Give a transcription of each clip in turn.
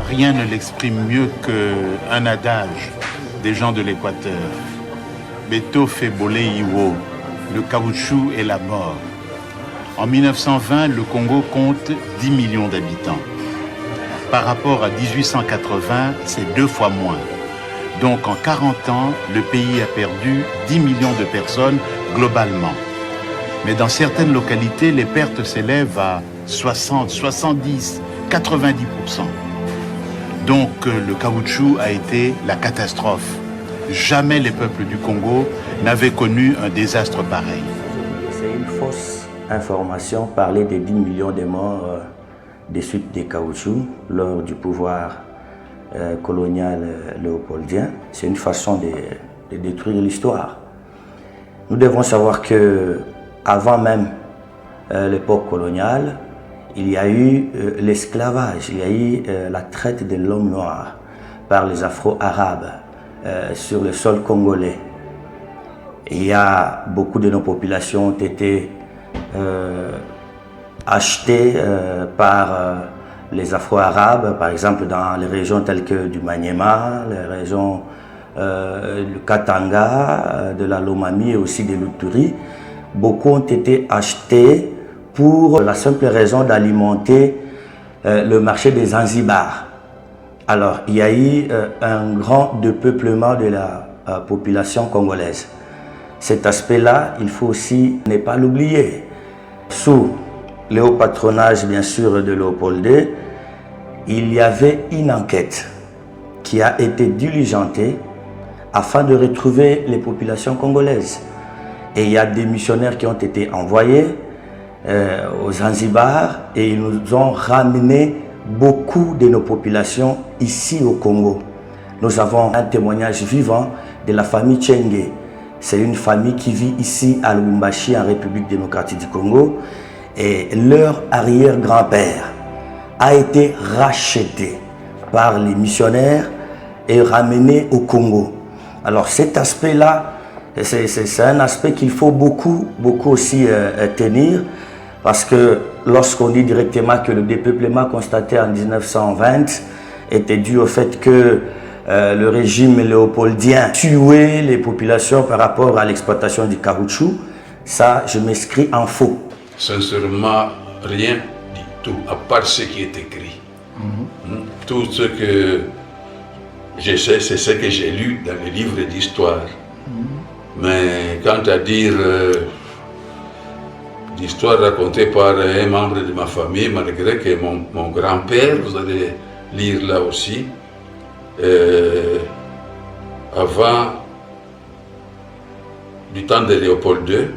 rien ne l'exprime mieux qu'un adage des gens de l'Équateur. Beto fait boler Iwo, le caoutchouc et la mort. En 1920, le Congo compte 10 millions d'habitants. Par rapport à 1880, c'est 2 fois moins. Donc en 40 ans, le pays a perdu 10 millions de personnes globalement. Mais dans certaines localités, les pertes s'élèvent à 60, 70, 90%. Donc le caoutchouc a été la catastrophe. Jamais les peuples du Congo n'avaient connu un désastre pareil. C'est une fausse information, parler des 10 millions de morts des suites des caoutchoucs lors du pouvoir colonial léopoldien. C'est une façon de détruire l'histoire. Nous devons savoir que avant même l'époque coloniale, il y a eu l'esclavage, il y a eu la traite de l'homme noir par les Afro-Arabes sur le sol congolais. Il y a beaucoup de nos populations ont été achetées par les Afro-Arabes, par exemple dans les régions telles que du Maniema, les régions du Katanga, de la Lomami et aussi de l'Uturi. Beaucoup ont été achetés pour la simple raison d'alimenter le marché des Zanzibar. Alors, il y a eu un grand dépeuplement de la population congolaise. Cet aspect-là, il faut aussi ne pas l'oublier. Sous le haut patronage, bien sûr, de Léopold II, il y avait une enquête qui a été diligentée afin de retrouver les populations congolaises. Et il y a des missionnaires qui ont été envoyés aux Zanzibar et ils nous ont ramené beaucoup de nos populations ici au Congo. Nous avons un témoignage vivant de la famille Tchenge. C'est une famille qui vit ici à Lubumbashi, en République démocratique du Congo. Et leur arrière-grand-père a été racheté par les missionnaires et ramené au Congo. Alors cet aspect-là, c'est un aspect qu'il faut beaucoup aussi tenir, parce que lorsqu'on dit directement que le dépeuplement constaté en 1920 était dû au fait que le régime léopoldien tuait les populations par rapport à l'exploitation du caoutchouc, ça, je m'inscris en faux. Sincèrement, rien du tout, à part ce qui est écrit. Tout ce que je sais, c'est ce que j'ai lu dans les livres d'histoire. Mais quant à dire l'histoire racontée par un membre de ma famille, malgré que mon grand-père, vous allez lire là aussi, avant du temps de Léopold II,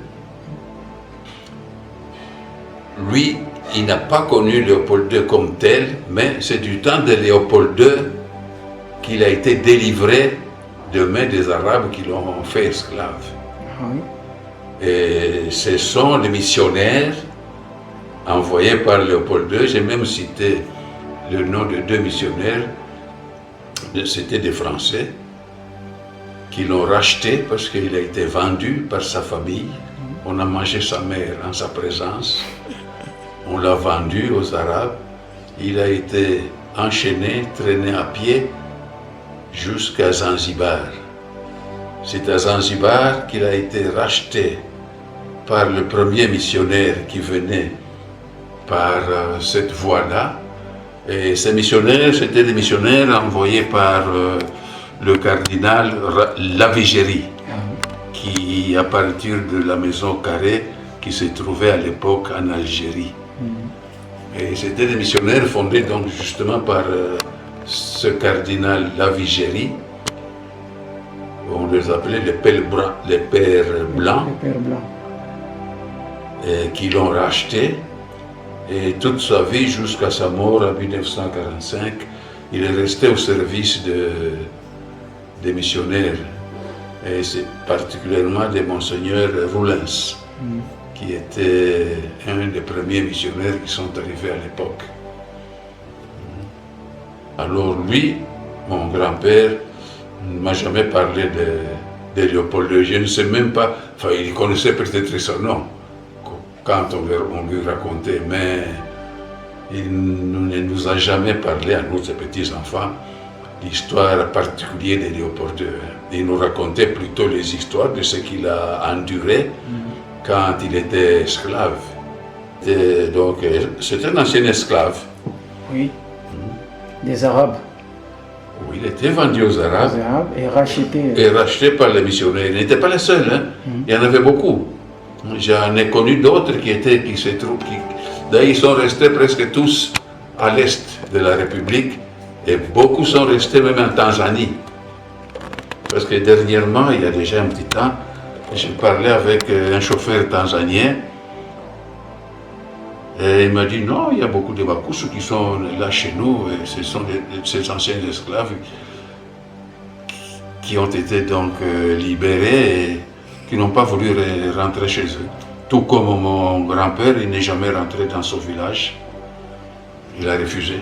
lui, il n'a pas connu Léopold II comme tel, mais c'est du temps de Léopold II qu'il a été délivré de main des Arabes qui l'ont fait esclave. Et ce sont les missionnaires envoyés par Léopold II. J'ai même cité le nom de 2 missionnaires, c'était des Français, qui l'ont racheté parce qu'il a été vendu par sa famille. On a mangé sa mère en sa présence. On l'a vendu aux Arabes. Il a été enchaîné, traîné à pied jusqu'à Zanzibar. C'est à Zanzibar qu'il a été racheté par le premier missionnaire qui venait par cette voie-là. Et ces missionnaires, c'était des missionnaires envoyés par le cardinal Lavigéry, qui, à partir de la maison Carré, qui se trouvait à l'époque en Algérie. Et c'était des missionnaires fondés donc justement par ce cardinal Lavigéry. On les appelait les pères blancs, et qui l'ont racheté. Et toute sa vie, jusqu'à sa mort en 1945, il est resté au service des missionnaires. Et c'est particulièrement de Monseigneur Roulens, qui était un des premiers missionnaires qui sont arrivés à l'époque. Alors lui, mon grand-père, ne m'a jamais parlé de Léopold II. Je ne sais même pas, enfin il connaissait peut-être son nom quand on lui racontait, mais Il ne nous a jamais parlé à nous, ses petits-enfants, l'histoire particulière de Léopold II. Il nous racontait plutôt les histoires de ce qu'il a enduré quand il était esclave. Et donc, c'est un ancien esclave. Oui, des Arabes. Oui, il était vendu aux Arabes. Des Arabes et racheté. Et racheté par les missionnaires. Il n'était pas le seul, hein. Il y en avait beaucoup. J'en ai connu d'autres qui se trouvent. D'ailleurs, ils sont restés presque tous à l'est de la République et beaucoup sont restés même en Tanzanie. Parce que dernièrement, il y a déjà un petit temps, j'ai parlé avec un chauffeur tanzanien et il m'a dit non, il y a beaucoup de Bakusu qui sont là chez nous et ce sont ces anciens esclaves qui ont été donc libérés et qui n'ont pas voulu rentrer chez eux. Tout comme mon grand-père, il n'est jamais rentré dans son village. Il a refusé.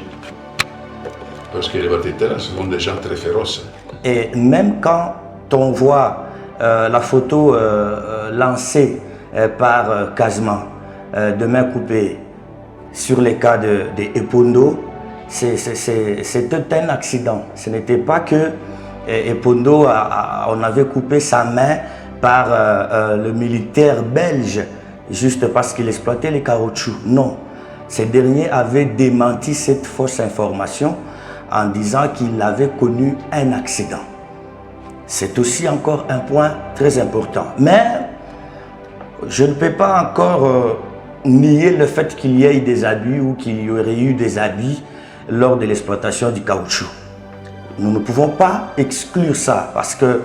Parce que les Batetela sont des gens très féroces. Et même quand on voit la photo lancée par Kazma, de main coupée, sur les cas de Epondo, c'était un accident. Ce n'était pas que Epondo, on avait coupé sa main par le militaire belge, juste parce qu'il exploitait les caoutchoucs. Non, ces derniers avaient démenti cette fausse information en disant qu'il avait connu un accident. C'est aussi encore un point très important. Mais je ne peux pas encore nier le fait qu'il y ait des abus ou qu'il y aurait eu des abus lors de l'exploitation du caoutchouc. Nous ne pouvons pas exclure ça parce que,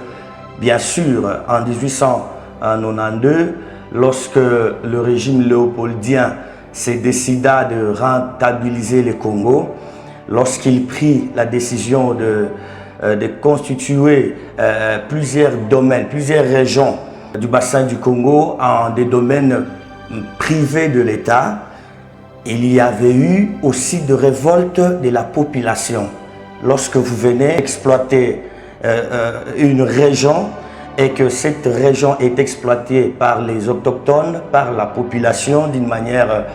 bien sûr, en 1892, lorsque le régime léopoldien s'est décidé de rentabiliser le Congo, lorsqu'il prit la décision de constituer plusieurs domaines, plusieurs régions du bassin du Congo en des domaines privés de l'État, il y avait eu aussi de révoltes de la population. Lorsque vous venez exploiter une région et que cette région est exploitée par les autochtones, par la population d'une manière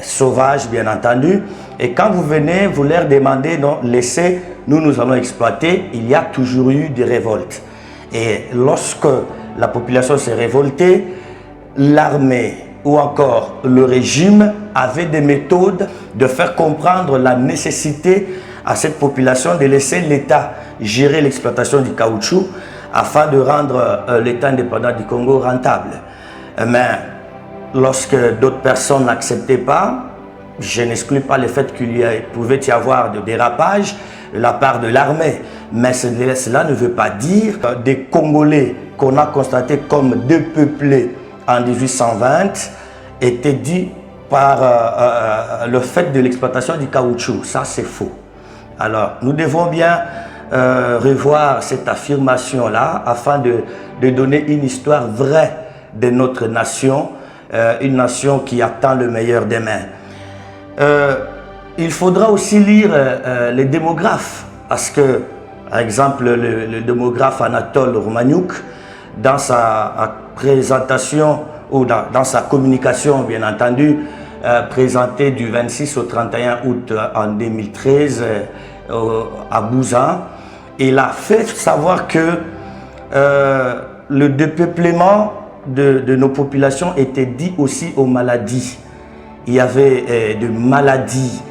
sauvage bien entendu, et quand vous venez, vous leur demandez non, laissez, nous allons exploiter, il y a toujours eu des révoltes. Et lorsque la population s'est révoltée, l'armée ou encore le régime avait des méthodes de faire comprendre la nécessité à cette population de laisser l'État gérer l'exploitation du caoutchouc afin de rendre l'État indépendant du Congo rentable. Mais lorsque d'autres personnes n'acceptaient pas, je n'exclus pas le fait qu'il pouvait y avoir de dérapage de la part de l'armée. Mais cela ne veut pas dire que des Congolais qu'on a constatés comme dépeuplés en 1820 étaient dus par le fait de l'exploitation du caoutchouc. Ça, c'est faux. Alors, nous devons bien revoir cette affirmation-là afin de donner une histoire vraie de notre nation, une nation qui attend le meilleur demain. Il faudra aussi lire les démographes, parce que, par exemple, le démographe Anatole Romaniuk, dans sa présentation ou dans sa communication, bien entendu, présentée du 26 au 31 août en 2013 à Bouzan, il a fait savoir que le dépeuplement de nos populations était dû aussi aux maladies. Il y avait des maladies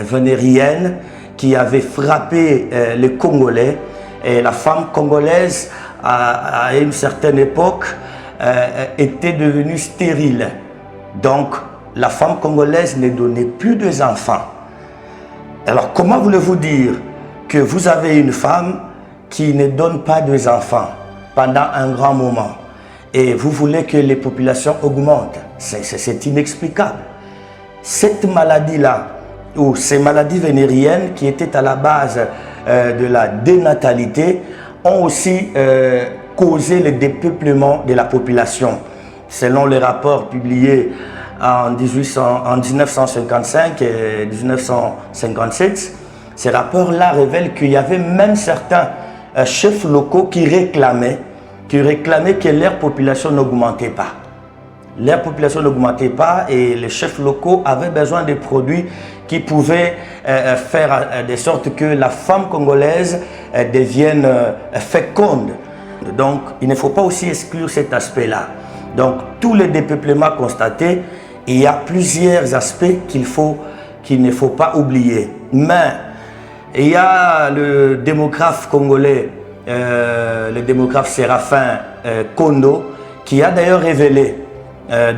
vénériennes qui avaient frappé les Congolais, et la femme congolaise à une certaine époque était devenue stérile. Donc la femme congolaise ne donnait plus d'enfants. Alors comment voulez-vous dire que vous avez une femme qui ne donne pas d'enfants pendant un grand moment et vous voulez que les populations augmentent? C'est inexplicable. Cette maladie-là, ou ces maladies vénériennes qui étaient à la base de la dénatalité, ont aussi causé le dépeuplement de la population. Selon les rapports publiés en 1955 et 1957, ces rapports-là révèlent qu'il y avait même certains chefs locaux qui réclamaient que leur population n'augmentait pas. la population n'augmentait pas et les chefs locaux avaient besoin de produits qui pouvaient faire de sorte que la femme congolaise devienne féconde. Donc, il ne faut pas aussi exclure cet aspect-là. Donc, tous les dépeuplements constatés, il y a plusieurs aspects qu'il ne faut pas oublier. Mais il y a le démographe congolais, le démographe Séraphin Kondo, qui a d'ailleurs révélé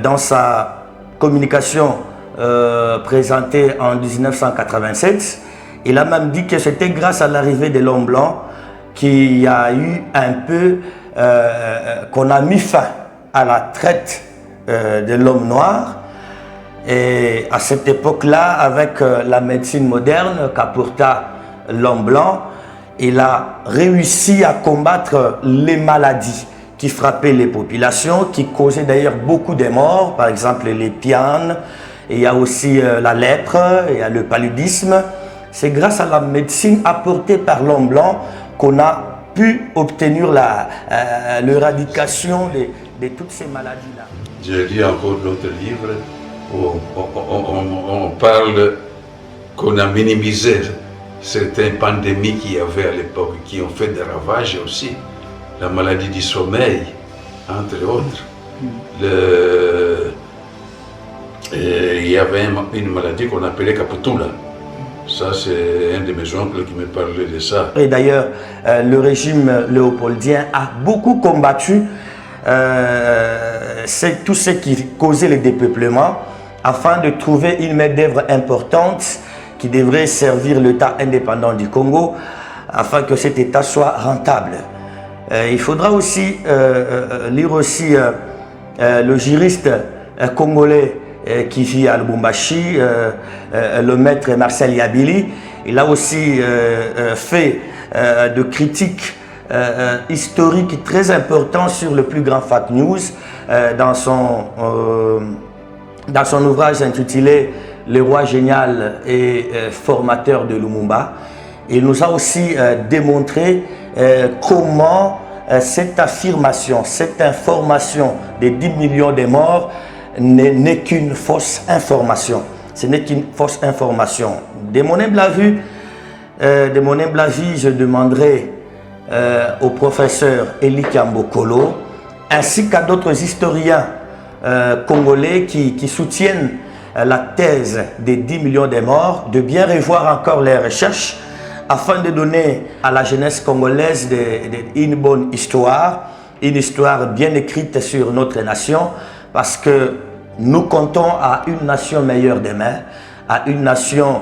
dans sa communication présentée en 1987, il a même dit que c'était grâce à l'arrivée de l'homme blanc qu'il y a eu un peu, qu'on a mis fin à la traite de l'homme noir. Et à cette époque-là, avec la médecine moderne qu'apporta l'homme blanc, il a réussi à combattre les maladies qui frappaient les populations, qui causaient d'ailleurs beaucoup de morts, par exemple les pianes, il y a aussi la lèpre, il y a le paludisme. C'est grâce à la médecine apportée par l'homme blanc qu'on a pu obtenir l'éradication de toutes ces maladies-là. J'ai lu encore d'autres livres où on parle qu'on a minimisé certaines pandémies qu'il y avait à l'époque, qui ont fait des ravages aussi. La maladie du sommeil, entre autres. Il y avait une maladie qu'on appelait Caputula. Ça, c'est un de mes oncles qui me parlait de ça. Et d'ailleurs, le régime léopoldien a beaucoup combattu tout ce qui causait le dépeuplement afin de trouver une main-d'œuvre importante qui devrait servir l'État indépendant du Congo afin que cet État soit rentable. Il faudra aussi lire aussi le juriste congolais qui vit à Lubumbashi, le maître Marcel Yabili. Il a aussi fait de critiques historiques très importantes sur le plus grand fake news dans son ouvrage intitulé « Le roi génial et formateur de Lumumba ». Il nous a aussi démontré comment cette affirmation, cette information des 10 millions de morts n'est qu'une fausse information. Ce n'est qu'une fausse information. De mon humble avis, je demanderai au professeur Eli Kiambokolo ainsi qu'à d'autres historiens congolais qui soutiennent la thèse des 10 millions de morts de bien revoir encore les recherches afin de donner à la jeunesse congolaise une bonne histoire, une histoire bien écrite sur notre nation, parce que nous comptons à une nation meilleure demain, à une nation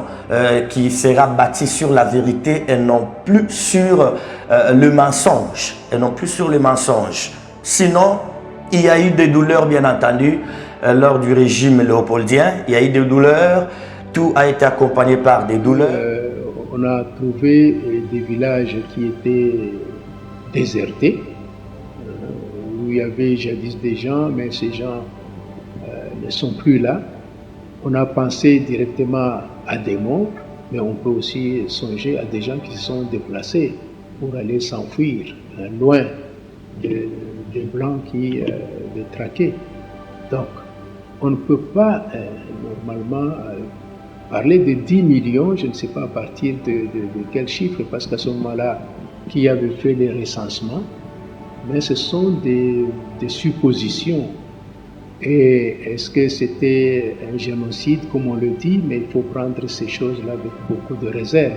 qui sera bâtie sur la vérité et non plus sur le mensonge. Sinon, il y a eu des douleurs, bien entendu, lors du régime léopoldien. Il y a eu des douleurs, tout a été accompagné par des douleurs. On a trouvé des villages qui étaient désertés, où il y avait jadis des gens, mais ces gens ne sont plus là. On a pensé directement à des morts, mais on peut aussi songer à des gens qui se sont déplacés pour aller s'enfuir loin des Blancs qui les traquaient. Donc, on ne peut pas normalement parler de 10 millions, je ne sais pas à partir de quel chiffre, parce qu'à ce moment-là, qui avait fait les recensements, mais ce sont des suppositions. Et est-ce que c'était un génocide, comme on le dit, mais il faut prendre ces choses-là avec beaucoup de réserve.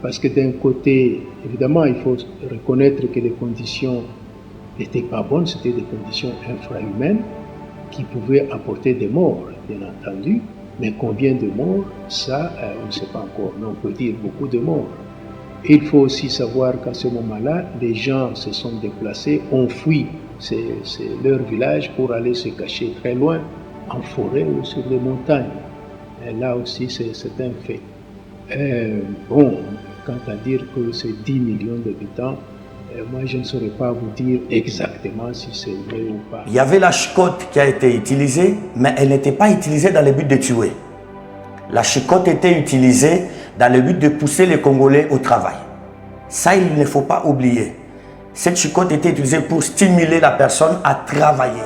Parce que d'un côté, évidemment, il faut reconnaître que les conditions n'étaient pas bonnes, c'était des conditions infrahumaines qui pouvaient apporter des morts, bien entendu. Mais combien de morts, ça, on ne sait pas encore. Mais on peut dire beaucoup de morts. Et il faut aussi savoir qu'à ce moment-là, les gens se sont déplacés, ont fui leur village pour aller se cacher très loin, en forêt ou sur les montagnes. Et là aussi, c'est un fait. Bon, quant à dire que c'est 10 millions d'habitants, moi, je ne saurais pas vous dire exactement si c'est vrai ou pas. Il y avait la chicotte qui a été utilisée, mais elle n'était pas utilisée dans le but de tuer. La chicotte était utilisée dans le but de pousser les Congolais au travail. Ça, il ne faut pas oublier. Cette chicotte était utilisée pour stimuler la personne à travailler.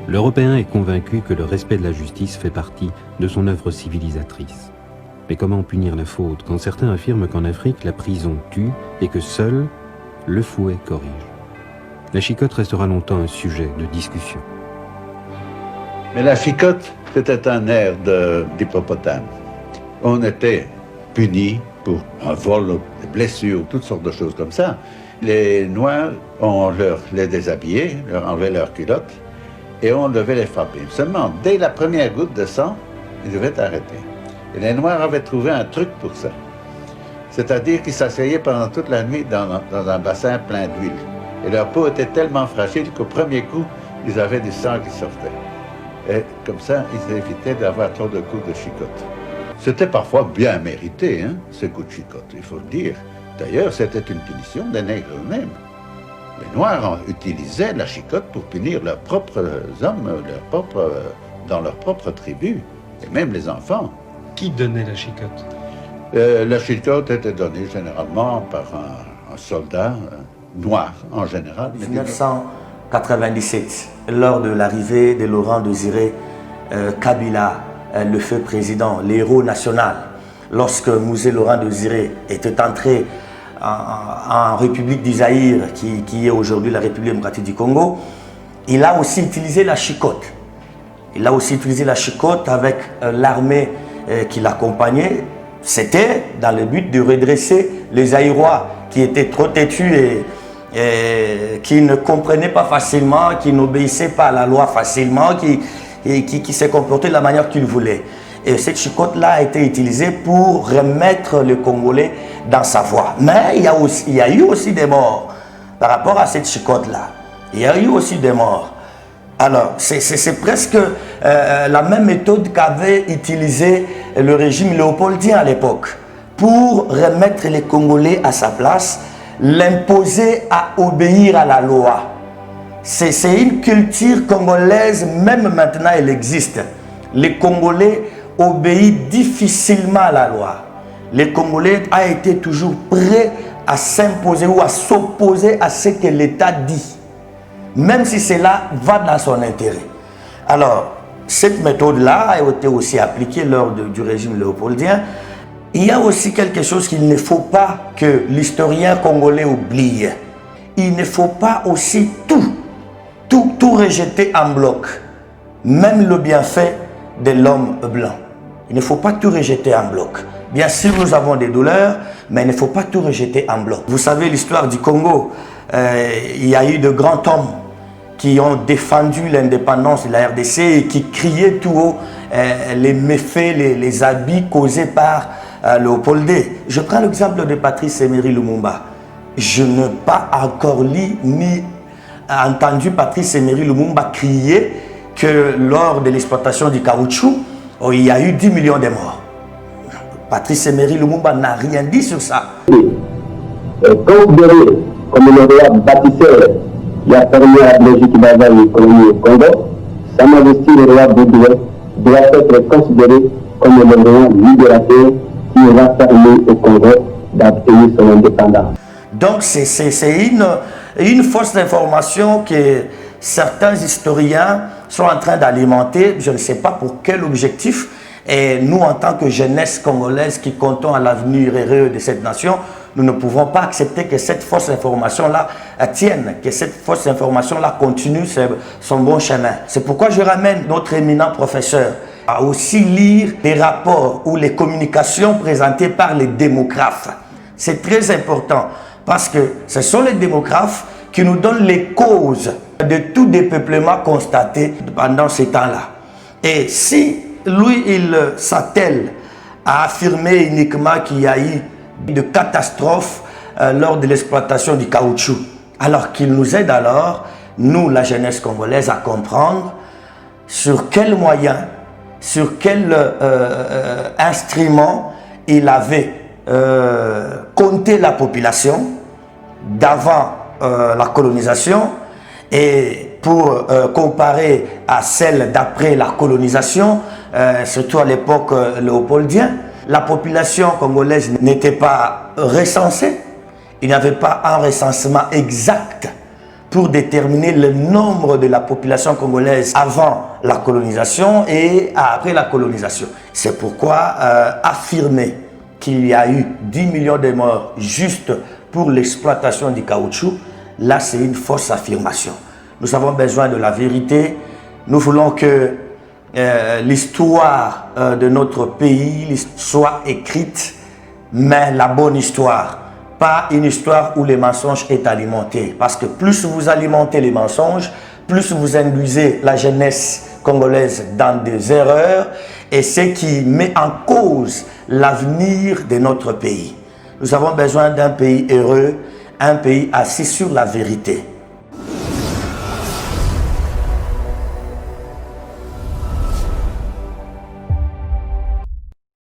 L'Européen est convaincu que le respect de la justice fait partie de son œuvre civilisatrice. Mais comment punir la faute quand certains affirment qu'en Afrique, la prison tue et que seul le fouet corrige? La chicotte restera longtemps un sujet de discussion. Mais la chicotte, c'était un air d'hippopotame. On était punis pour un vol, des blessures, toutes sortes de choses comme ça. Les Noirs, on les déshabillait, leur enlevait leurs culottes et on devait les frapper. Seulement, dès la première goutte de sang, ils devaient arrêter. Et les Noirs avaient trouvé un truc pour ça. C'est-à-dire qu'ils s'asseyaient pendant toute la nuit dans un bassin plein d'huile. Et leur peau était tellement fragile qu'au premier coup, ils avaient du sang qui sortait. Et comme ça, ils évitaient d'avoir trop de coups de chicotte. C'était parfois bien mérité, hein, ces coups de chicotte, il faut le dire. D'ailleurs, c'était une punition des nègres eux-mêmes. Les Noirs utilisaient la chicotte pour punir leurs propres hommes, dans leur propre tribu, et même les enfants. Qui donnait la chicotte? La chicotte était donnée généralement par un soldat noir, en général. 1997, lors de l'arrivée de Laurent Désiré Kabila, le feu président, l'héros national, lorsque Mouzé Laurent Désiré était entré en République du Zaïre, qui est aujourd'hui la République démocratique du Congo, il a aussi utilisé la chicotte. Il a aussi utilisé la chicotte avec l'armée qui l'accompagnait. C'était dans le but de redresser les Zaïrois qui étaient trop têtus et qui ne comprenaient pas facilement, qui n'obéissaient pas à la loi facilement, qui se comportaient de la manière qu'ils voulaient. Et cette chicotte-là a été utilisée pour remettre le Congolais dans sa voie. Mais il y a eu aussi des morts par rapport à cette chicotte-là. Il y a eu aussi des morts. Alors, c'est presque la même méthode qu'avait utilisé le régime léopoldien à l'époque pour remettre les Congolais à sa place, l'imposer à obéir à la loi. C'est une culture congolaise, même maintenant elle existe. Les Congolais obéissent difficilement à la loi. Les Congolais ont été toujours prêts à s'imposer ou à s'opposer à ce que l'État dit, même si cela va dans son intérêt. Alors, cette méthode-là a été aussi appliquée lors du régime léopoldien. Il y a aussi quelque chose qu'il ne faut pas que l'historien congolais oublie. Il ne faut pas aussi tout rejeter en bloc, même le bienfait de l'homme blanc. Il ne faut pas tout rejeter en bloc. Bien sûr, nous avons des douleurs, mais il ne faut pas tout rejeter en bloc. Vous savez l'histoire du Congo, il y a eu de grands hommes qui ont défendu l'indépendance de la RDC et qui criaient tout haut les méfaits, les abus causés par Léopoldé. Je prends l'exemple de Patrice Emery Lumumba. Je n'ai pas encore lu ni entendu Patrice Emery Lumumba crier que lors de l'exploitation du caoutchouc, il y a eu 10 millions de morts. Patrice Emery Lumumba n'a rien dit sur ça. Considéré comme le roi bâtisseur qui a permis à la Belgique d'avoir une colonie au Congo, Sa Majesté le roi Baudouin doit être considéré comme le roi libérateur qui aura permis au Congo d'obtenir son indépendance. Donc c'est une fausse information que certains historiens sont en train d'alimenter, je ne sais pas pour quel objectif. Et nous, en tant que jeunesse congolaise qui comptons à l'avenir heureux de cette nation, nous ne pouvons pas accepter que cette fausse information-là tienne, que cette fausse information-là continue son bon chemin. C'est pourquoi je ramène notre éminent professeur à aussi lire les rapports ou les communications présentées par les démographes. C'est très important parce que ce sont les démographes qui nous donnent les causes de tout dépeuplement constaté pendant ces temps-là. Et si lui, il s'attelle à affirmer uniquement qu'il y a eu de catastrophes lors de l'exploitation du caoutchouc, alors qu'il nous aide alors, nous, la jeunesse congolaise, à comprendre sur quels moyens, sur quel instrument il avait compté la population d'avant la colonisation et pour comparer à celle d'après la colonisation, surtout à l'époque léopoldienne, la population congolaise n'était pas recensée. Il n'y avait pas un recensement exact pour déterminer le nombre de la population congolaise avant la colonisation et après la colonisation. C'est pourquoi affirmer qu'il y a eu 10 millions de morts juste pour l'exploitation du caoutchouc, là c'est une fausse affirmation. Nous avons besoin de la vérité. Nous voulons que l'histoire de notre pays soit écrite, mais la bonne histoire. Pas une histoire où les mensonges est alimenté. Parce que plus vous alimentez les mensonges, plus vous induisez la jeunesse congolaise dans des erreurs et ce qui met en cause l'avenir de notre pays. Nous avons besoin d'un pays heureux, un pays assis sur la vérité.